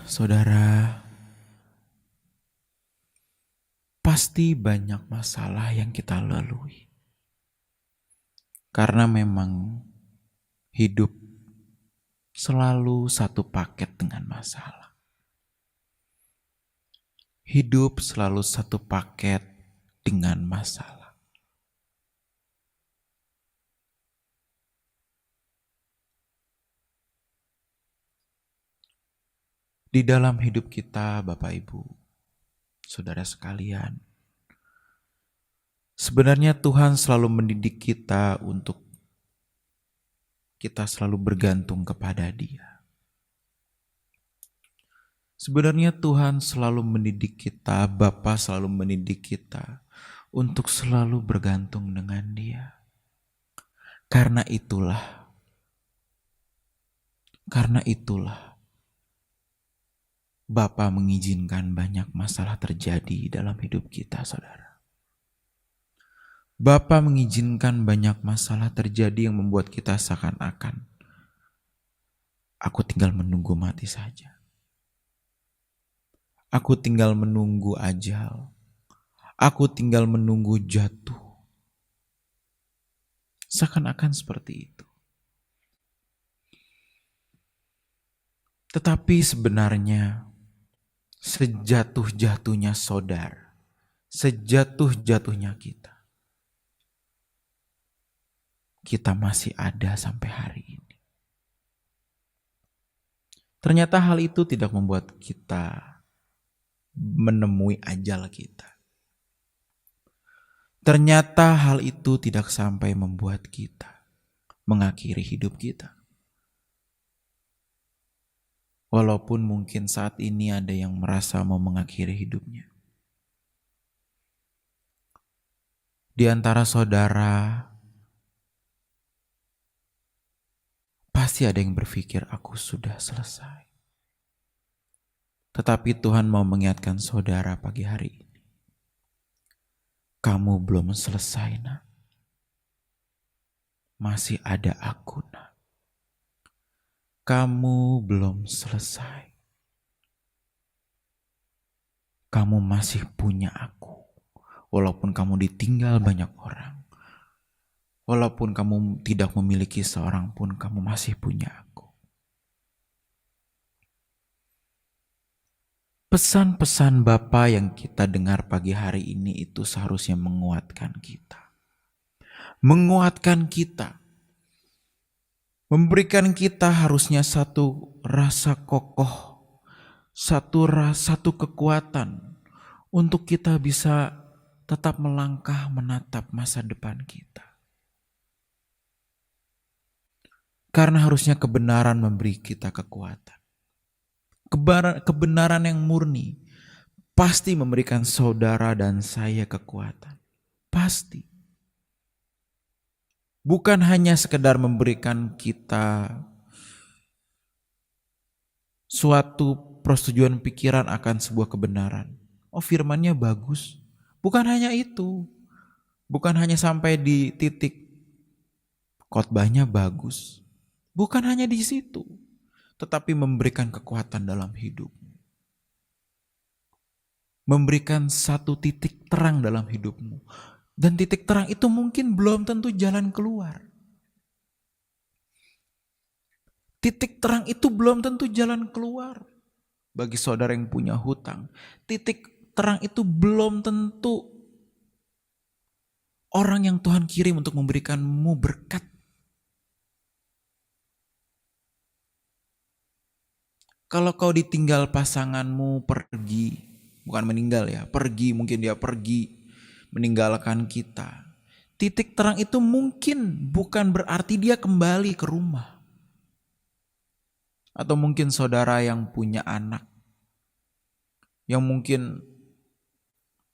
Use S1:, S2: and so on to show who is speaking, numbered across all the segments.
S1: Saudara, pasti banyak masalah yang kita lalui. Karena memang hidup selalu satu paket dengan masalah. Hidup selalu satu paket dengan masalah. Di dalam hidup kita, Bapak Ibu, saudara sekalian, sebenarnya Tuhan selalu mendidik kita untuk kita selalu bergantung kepada Dia. Sebenarnya Tuhan selalu mendidik kita, Bapa selalu mendidik kita untuk selalu bergantung dengan Dia. Karena itulah Bapa mengizinkan banyak masalah terjadi dalam hidup kita, saudara. Bapa mengizinkan banyak masalah terjadi yang membuat kita seakan-akan aku tinggal menunggu mati saja. Aku tinggal menunggu ajal. Aku tinggal menunggu jatuh. Seakan-akan seperti itu. Tetapi sebenarnya sejatuh-jatuhnya saudara, sejatuh-jatuhnya kita masih ada sampai hari ini. Ternyata hal itu tidak membuat kita menemui ajal kita. Ternyata hal itu tidak sampai membuat kita mengakhiri hidup kita. Walaupun mungkin saat ini ada yang merasa mau mengakhiri hidupnya. Di antara saudara, pasti ada yang berpikir aku sudah selesai. Tetapi Tuhan mau mengingatkan saudara pagi hari ini. Kamu belum selesai, nak. Masih ada aku, nak. Kamu belum selesai. Kamu masih punya aku. Walaupun kamu ditinggal banyak orang. Walaupun kamu tidak memiliki seorang pun, kamu masih punya aku. Pesan-pesan Bapa yang kita dengar pagi hari ini itu seharusnya menguatkan kita. Menguatkan kita. Memberikan kita harusnya satu rasa kokoh, satu kekuatan untuk kita bisa tetap melangkah menatap masa depan kita. Karena harusnya kebenaran memberi kita kekuatan. Kebenaran yang murni pasti memberikan saudara dan saya kekuatan. Pasti. Bukan hanya sekedar memberikan kita suatu persetujuan pikiran akan sebuah kebenaran. Oh, firmannya bagus. Bukan hanya itu. Bukan hanya sampai di titik khotbahnya bagus. Bukan hanya di situ. Tetapi memberikan kekuatan dalam hidupmu. Memberikan satu titik terang dalam hidupmu. Dan titik terang itu mungkin belum tentu jalan keluar. Titik terang itu belum tentu jalan keluar. Bagi saudara yang punya hutang, titik terang itu belum tentu orang yang Tuhan kirim untuk memberikanmu berkat. Kalau kau ditinggal pasanganmu pergi, bukan meninggal ya, pergi, mungkin dia pergi meninggalkan kita. Titik terang itu mungkin bukan berarti dia kembali ke rumah. Atau mungkin saudara yang punya anak, yang mungkin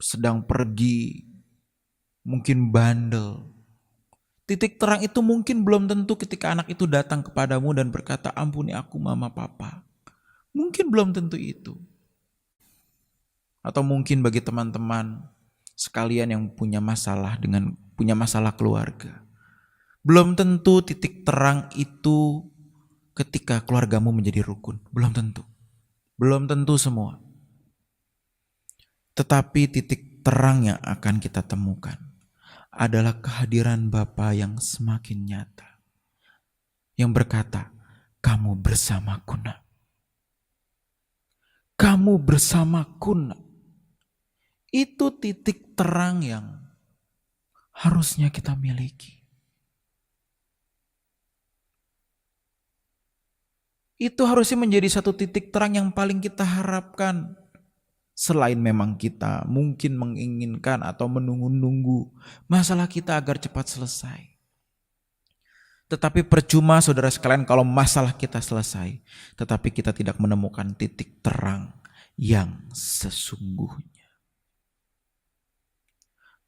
S1: sedang pergi, mungkin bandel. Titik terang itu mungkin belum tentu ketika anak itu datang kepadamu dan berkata, ampuni aku mama papa. Mungkin belum tentu itu. Atau mungkin bagi teman-teman sekalian yang punya masalah keluarga. Belum tentu titik terang itu ketika keluargamu menjadi rukun. Belum tentu. Belum tentu semua. Tetapi titik terang yang akan kita temukan adalah kehadiran Bapa yang semakin nyata. Yang berkata, kamu bersamaku nak. Kamu bersamaku nak. Itu titik terang yang harusnya kita miliki. Itu harusnya menjadi satu titik terang yang paling kita harapkan. Selain memang kita mungkin menginginkan atau menunggu-nunggu masalah kita agar cepat selesai. Tetapi percuma saudara sekalian kalau masalah kita selesai, tetapi kita tidak menemukan titik terang yang sesungguhnya.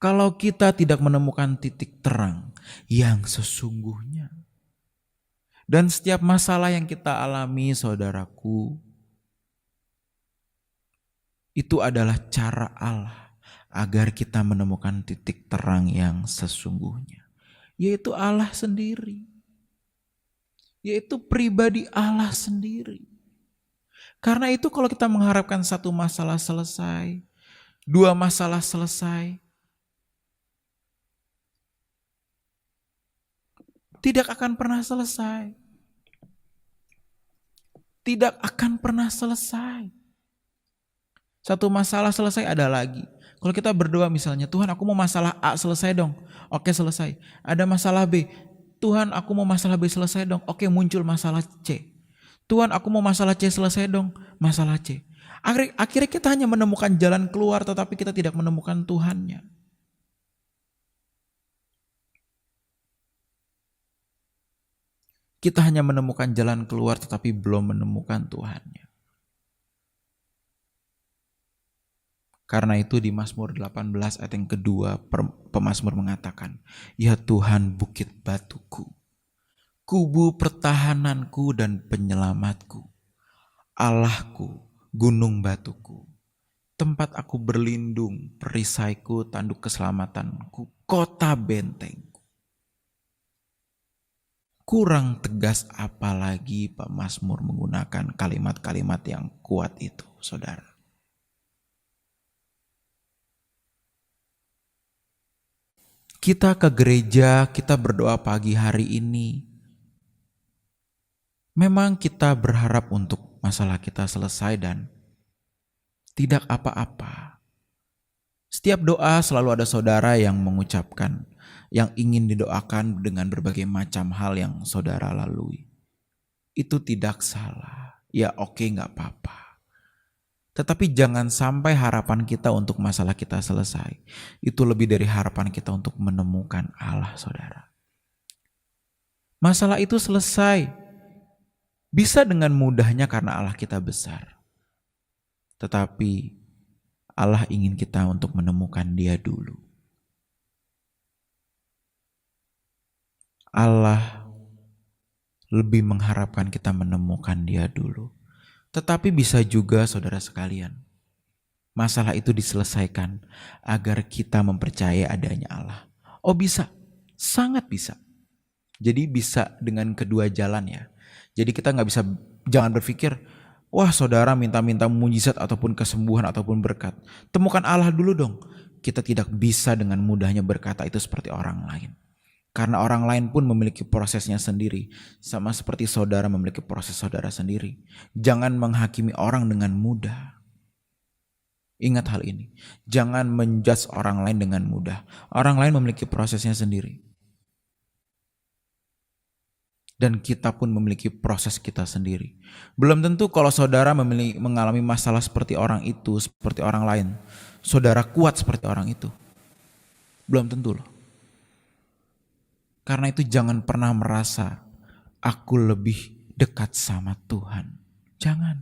S1: Kalau kita tidak menemukan titik terang yang sesungguhnya, dan setiap masalah yang kita alami saudaraku, itu adalah cara Allah agar kita menemukan titik terang yang sesungguhnya, yaitu Allah sendiri, yaitu pribadi Allah sendiri. Karena itu kalau kita mengharapkan satu masalah selesai, dua masalah selesai, tidak akan pernah selesai. Tidak akan pernah selesai. Satu masalah selesai ada lagi. Kalau kita berdoa misalnya, Tuhan aku mau masalah A selesai dong. Oke selesai. Ada masalah B. Tuhan aku mau masalah B selesai dong. Oke muncul masalah C. Tuhan aku mau masalah C selesai dong. Masalah C. Akhirnya kita hanya menemukan jalan keluar tetapi kita tidak menemukan Tuhannya. Kita hanya menemukan jalan keluar tetapi belum menemukan Tuhannya. Karena itu di Mazmur 18 ayat yang kedua pemazmur mengatakan, ya Tuhan bukit batuku, kubu pertahananku dan penyelamatku, Allahku, gunung batuku, tempat aku berlindung, perisaiku, tanduk keselamatanku, kota benteng. Kurang tegas apalagi Pak Mazmur menggunakan kalimat-kalimat yang kuat itu, saudara. Kita ke gereja, kita berdoa pagi hari ini. Memang kita berharap untuk masalah kita selesai dan tidak apa-apa. Setiap doa selalu ada saudara yang mengucapkan yang ingin didoakan dengan berbagai macam hal yang saudara lalui. Itu tidak salah. Ya oke, gak apa-apa. Tetapi jangan sampai harapan kita untuk masalah kita selesai. Itu lebih dari harapan kita untuk menemukan Allah, saudara. Masalah itu selesai. Bisa dengan mudahnya karena Allah kita besar. Tetapi Allah ingin kita untuk menemukan Dia dulu. Allah lebih mengharapkan kita menemukan Dia dulu. Tetapi bisa juga saudara sekalian, masalah itu diselesaikan agar kita mempercayai adanya Allah. Oh bisa, sangat bisa. Jadi bisa dengan kedua jalan ya. Jadi kita gak bisa, jangan berpikir, wah saudara minta-minta mujizat ataupun kesembuhan ataupun berkat. Temukan Allah dulu dong. Kita tidak bisa dengan mudahnya berkata itu seperti orang lain. Karena orang lain pun memiliki prosesnya sendiri. Sama seperti saudara memiliki proses saudara sendiri. Jangan menghakimi orang dengan mudah. Ingat hal ini. Jangan menjudge orang lain dengan mudah. Orang lain memiliki prosesnya sendiri. Dan kita pun memiliki proses kita sendiri. Belum tentu kalau saudara mengalami masalah seperti orang itu, seperti orang lain, saudara kuat seperti orang itu. Belum tentu loh. Karena itu jangan pernah merasa aku lebih dekat sama Tuhan. Jangan.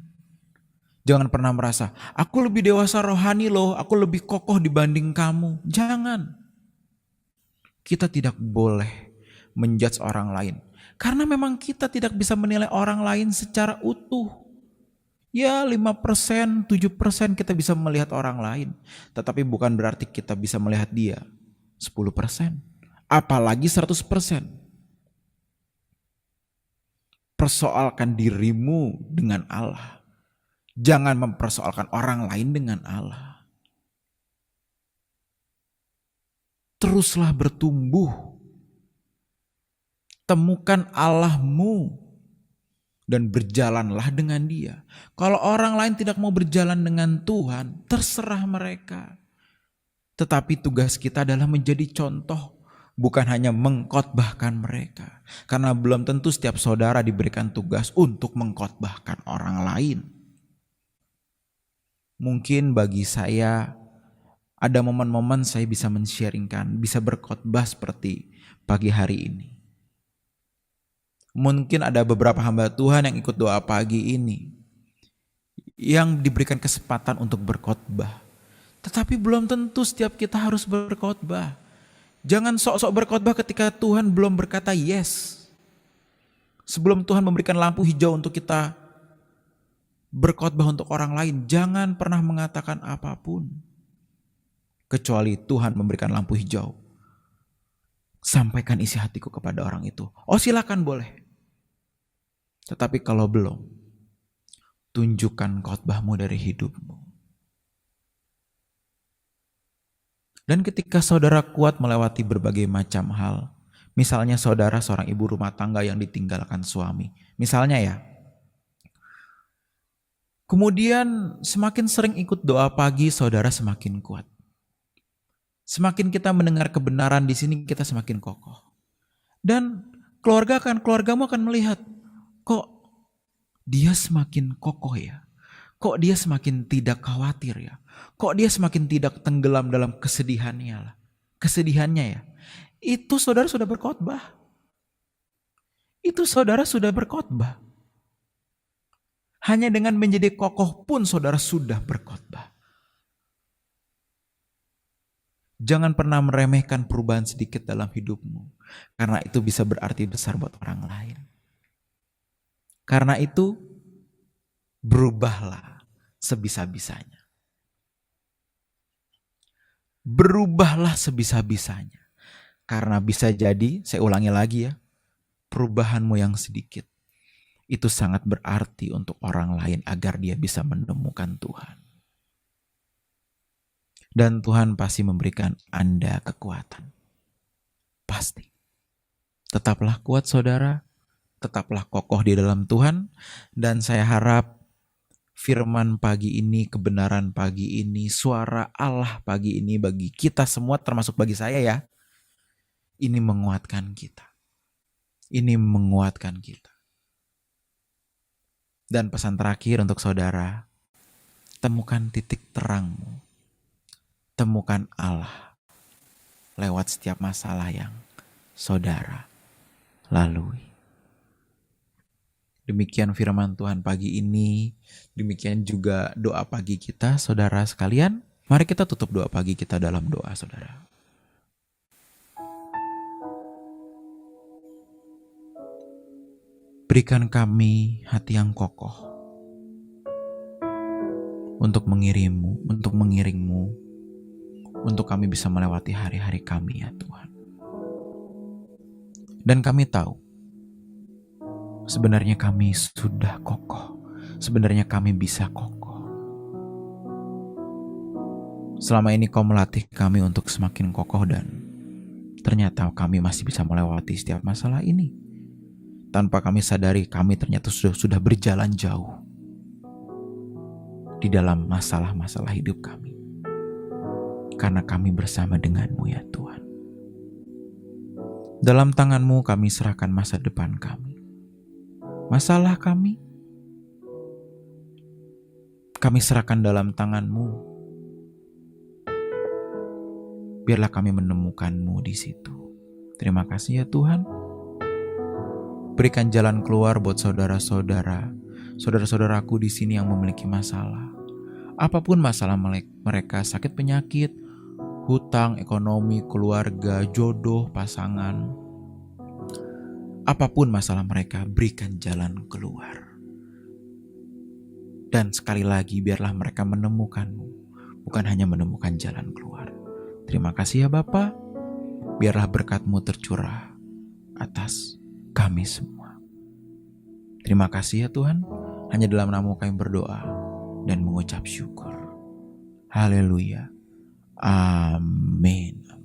S1: Jangan pernah merasa aku lebih dewasa rohani loh, aku lebih kokoh dibanding kamu. Jangan. Kita tidak boleh menjudge orang lain. Karena memang kita tidak bisa menilai orang lain secara utuh. Ya 5%, 7% kita bisa melihat orang lain. Tetapi bukan berarti kita bisa melihat dia 10%. Apalagi 100%. Persoalkan dirimu dengan Allah. Jangan mempersoalkan orang lain dengan Allah. Teruslah bertumbuh. Temukan Allahmu dan berjalanlah dengan Dia. Kalau orang lain tidak mau berjalan dengan Tuhan, terserah mereka. Tetapi tugas kita adalah menjadi contoh, bukan hanya mengkhotbahkan mereka. Karena belum tentu setiap saudara diberikan tugas untuk mengkhotbahkan orang lain. Mungkin bagi saya ada momen-momen saya bisa men-sharingkan, bisa berkhotbah seperti pagi hari ini. Mungkin ada beberapa hamba Tuhan yang ikut doa pagi ini, yang diberikan kesempatan untuk berkhotbah. Tetapi belum tentu setiap kita harus berkhotbah. Jangan sok-sok berkhotbah ketika Tuhan belum berkata yes. Sebelum Tuhan memberikan lampu hijau untuk kita berkhotbah untuk orang lain, jangan pernah mengatakan apapun kecuali Tuhan memberikan lampu hijau. Sampaikan isi hatiku kepada orang itu. Oh, silakan, boleh. Tetapi kalau belum, tunjukkan khotbahmu dari hidupmu. Dan ketika saudara kuat melewati berbagai macam hal, misalnya saudara seorang ibu rumah tangga yang ditinggalkan suami, misalnya ya, kemudian semakin sering ikut doa pagi, saudara semakin kuat. Semakin kita mendengar kebenaran di sini, kita semakin kokoh. Dan keluargamu akan melihat, kok dia semakin kokoh ya? Kok dia semakin tidak khawatir ya? Kok dia semakin tidak tenggelam dalam kesedihannya ya? Itu saudara sudah berkhotbah. Itu saudara sudah berkhotbah. Hanya dengan menjadi kokoh pun saudara sudah berkhotbah. Jangan pernah meremehkan perubahan sedikit dalam hidupmu. Karena itu bisa berarti besar buat orang lain. Karena itu berubahlah sebisa-bisanya. Berubahlah sebisa-bisanya. Karena bisa jadi, saya ulangi lagi ya, perubahanmu yang sedikit itu sangat berarti untuk orang lain agar dia bisa menemukan Tuhan. Dan Tuhan pasti memberikan Anda kekuatan. Pasti. Tetaplah kuat saudara, tetaplah kokoh di dalam Tuhan, dan saya harap firman pagi ini, kebenaran pagi ini, suara Allah pagi ini bagi kita semua, termasuk bagi saya ya, ini menguatkan kita. Ini menguatkan kita. Dan pesan terakhir untuk saudara, temukan titik terangmu. Temukan Allah lewat setiap masalah yang saudara lalui. Demikian firman Tuhan pagi ini, demikian juga doa pagi kita saudara sekalian. Mari kita tutup doa pagi kita dalam doa saudara. Berikan kami hati yang kokoh untuk mengiringmu, untuk kami bisa melewati hari-hari kami ya Tuhan. Dan kami tahu, sebenarnya kami sudah kokoh, sebenarnya kami bisa kokoh. Selama ini Kau melatih kami untuk semakin kokoh dan ternyata kami masih bisa melewati setiap masalah ini. Tanpa kami sadari kami ternyata sudah berjalan jauh di dalam masalah-masalah hidup kami. Karena kami bersama denganmu ya Tuhan. Dalam tangan-Mu kami serahkan masa depan kami. Masalah kami serahkan dalam tangan-Mu. Biarlah kami menemukan-Mu di situ. Terima kasih ya Tuhan. Berikan jalan keluar buat saudara-saudaraku di sini yang memiliki masalah. Apapun masalah mereka, sakit penyakit, hutang, ekonomi, keluarga, jodoh, pasangan. Apapun masalah mereka, berikan jalan keluar. Dan sekali lagi biarlah mereka menemukan-Mu, bukan hanya menemukan jalan keluar. Terima kasih ya Bapa, biarlah berkat-Mu tercurah atas kami semua. Terima kasih ya Tuhan, hanya dalam nama-Mu kami berdoa. dan mengucap syukur. Haleluya. Amin.